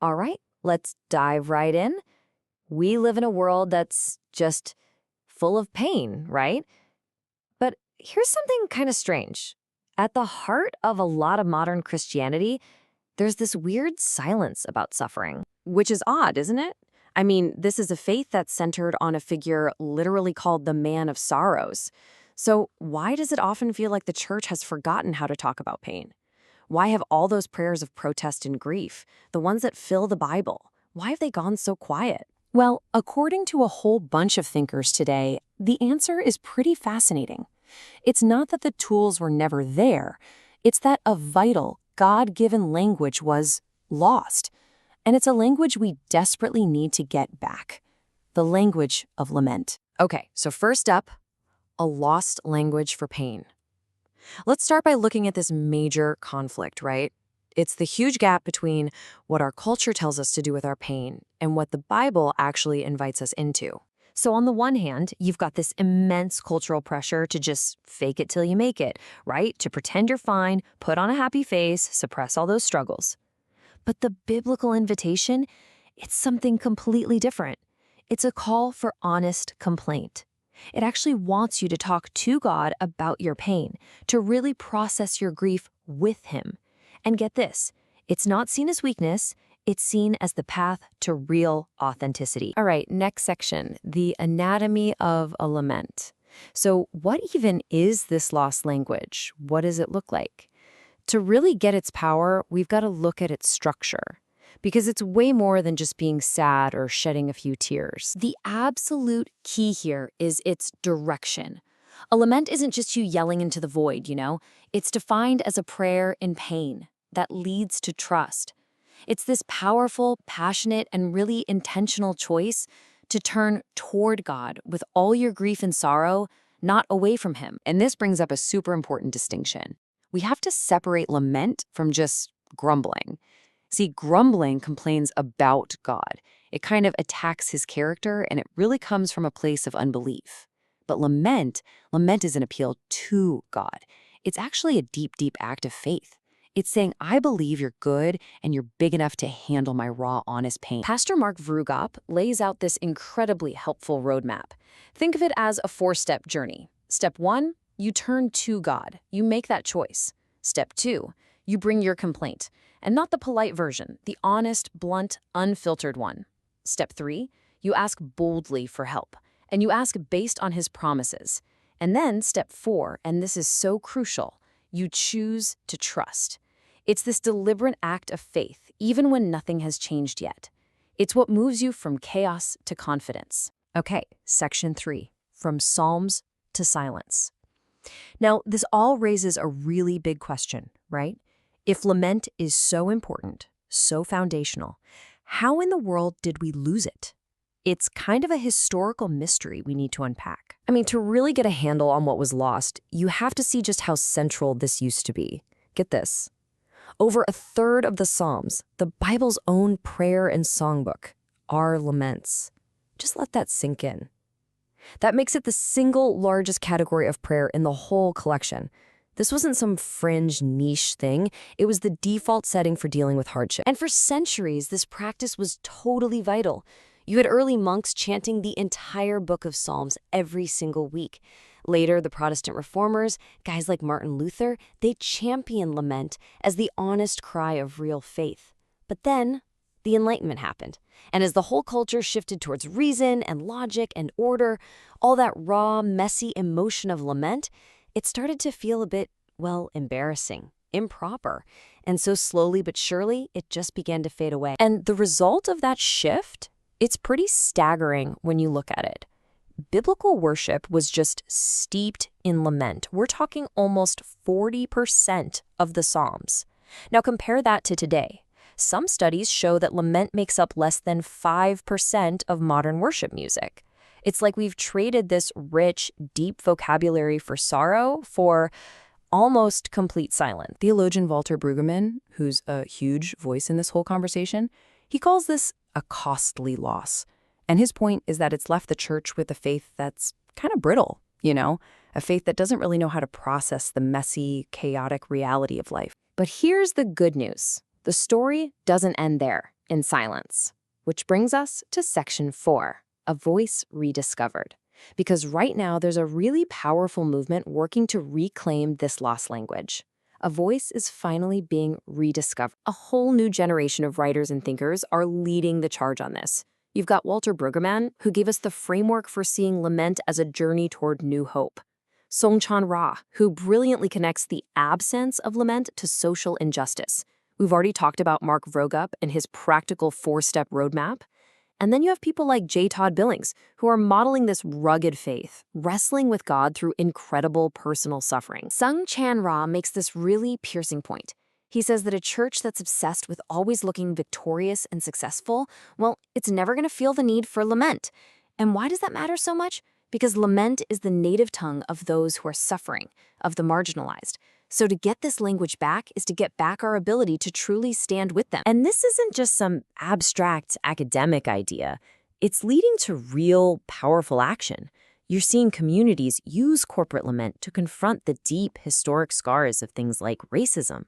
All right, let's dive right in. We live in a world that's just full of pain, right? But here's something kind of strange. At the heart of a lot of modern Christianity, there's this weird silence about suffering. Which is odd, isn't it? I mean, this is a faith that's centered on a figure literally called the Man of Sorrows. So why does it often feel like the church has forgotten how to talk about pain? Why have all those prayers of protest and grief, the ones that fill the Bible, why have they gone so quiet? Well, according to a whole bunch of thinkers today, the answer is pretty fascinating. It's not that the tools were never there, it's that a vital, God-given language was lost. And it's a language we desperately need to get back. The language of lament. Okay, so first up, a lost language for pain. Let's start by looking at this major conflict, right? It's the huge gap between what our culture tells us to do with our pain and what the Bible actually invites us into. So on the one hand, you've got this immense cultural pressure to just fake it till you make it, right? To pretend you're fine, put on a happy face, suppress all those struggles. But the biblical invitation, it's something completely different. It's a call for honest complaint. It actually wants you to talk to God about your pain, to really process your grief with Him. And get this, it's not seen as weakness, it's seen as the path to real authenticity. All right, next section, the anatomy of a lament. So what even is this lost language? What does it look like? To really get its power, we've got to look at its structure, because it's way more than just being sad or shedding a few tears. The absolute key here is its direction. A lament isn't just you yelling into the void, It's defined as a prayer in pain that leads to trust. It's this powerful, passionate, and really intentional choice to turn toward God with all your grief and sorrow, not away from Him. And this brings up a super important distinction. We have to separate lament from just grumbling. See, grumbling complains about God. It kind of attacks His character, and it really comes from a place of unbelief. But lament is an appeal to God. It's actually a deep, deep act of faith. It's saying, I believe you're good and you're big enough to handle my raw, honest pain. Pastor Mark Vrugop lays out this incredibly helpful roadmap. Think of it as a 4-step journey. Step 1, you turn to God. You make that choice. Step 2, you bring your complaint, and not the polite version, the honest, blunt, unfiltered one. Step 3, you ask boldly for help, and you ask based on His promises. And then step 4, and this is so crucial, you choose to trust. It's this deliberate act of faith, even when nothing has changed yet. It's what moves you from chaos to confidence. Okay, section 3, from Psalms to silence. Now, this all raises a really big question, right? If lament is so important, so foundational, how in the world did we lose it? It's kind of a historical mystery we need to unpack. I mean, to really get a handle on what was lost, you have to see just how central this used to be. Get this. Over a third of the Psalms, the Bible's own prayer and songbook, are laments. Just let that sink in. That makes it the single largest category of prayer in the whole collection. This wasn't some fringe niche thing. It was the default setting for dealing with hardship. And for centuries, this practice was totally vital. You had early monks chanting the entire book of Psalms every single week. Later, the Protestant reformers, guys like Martin Luther, they championed lament as the honest cry of real faith. But then, the Enlightenment happened. And as the whole culture shifted towards reason and logic and order, all that raw, messy emotion of lament, it started to feel a bit, embarrassing, improper. And so slowly but surely, it just began to fade away. And the result of that shift, it's pretty staggering when you look at it. Biblical worship was just steeped in lament. We're talking almost 40% of the Psalms. Now compare that to today. Some studies show that lament makes up less than 5% of modern worship music. It's like we've traded this rich, deep vocabulary for sorrow for almost complete silence. Theologian Walter Brueggemann, who's a huge voice in this whole conversation, he calls this a costly loss. And his point is that it's left the church with a faith that's kind of brittle, a faith that doesn't really know how to process the messy, chaotic reality of life. But here's the good news. The story doesn't end there. in silence. Which brings us to section 4, a voice rediscovered. Because right now there's a really powerful movement working to reclaim this lost language. A voice is finally being rediscovered. A whole new generation of writers and thinkers are leading the charge on this. You've got Walter Brueggemann, who gave us the framework for seeing lament as a journey toward new hope. Song-Chan Rah, who brilliantly connects the absence of lament to social injustice. We've already talked about Mark Vroegop and his practical 4-step roadmap. And then you have people like J. Todd Billings, who are modeling this rugged faith, wrestling with God through incredible personal suffering. Sung-Chan Rah makes this really piercing point. He says that a church that's obsessed with always looking victorious and successful, well, it's never going to feel the need for lament. And why does that matter so much? Because lament is the native tongue of those who are suffering, of the marginalized. So to get this language back is to get back our ability to truly stand with them. And this isn't just some abstract academic idea. It's leading to real, powerful action. You're seeing communities use corporate lament to confront the deep historic scars of things like racism,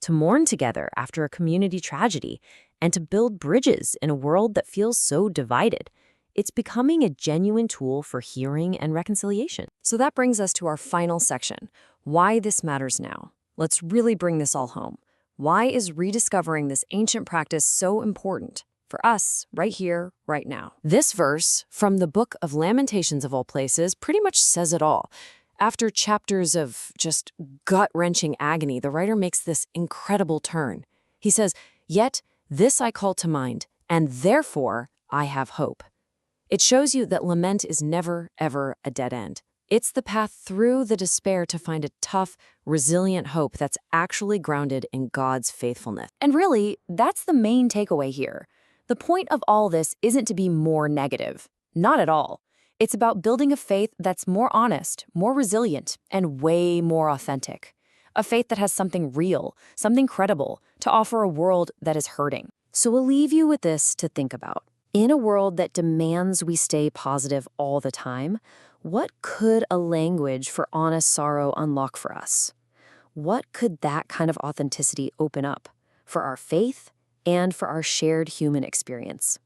to mourn together after a community tragedy, and to build bridges in a world that feels so divided. It's becoming a genuine tool for healing and reconciliation. So that brings us to our final section, why this matters now. Let's really bring this all home. Why is rediscovering this ancient practice so important for us right here, right now? This verse from the book of Lamentations of all places pretty much says it all. After chapters of just gut-wrenching agony, the writer makes this incredible turn. He says, "Yet this I call to mind, and therefore I have hope." It shows you that lament is never, ever a dead end. It's the path through the despair to find a tough, resilient hope that's actually grounded in God's faithfulness. And really, that's the main takeaway here. The point of all this isn't to be more negative. Not at all. It's about building a faith that's more honest, more resilient, and way more authentic. A faith that has something real, something credible, to offer a world that is hurting. So we'll leave you with this to think about. In a world that demands we stay positive all the time, what could a language for honest sorrow unlock for us? What could that kind of authenticity open up for our faith and for our shared human experience?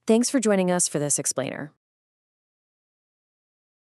Thanks for joining us for this explainer.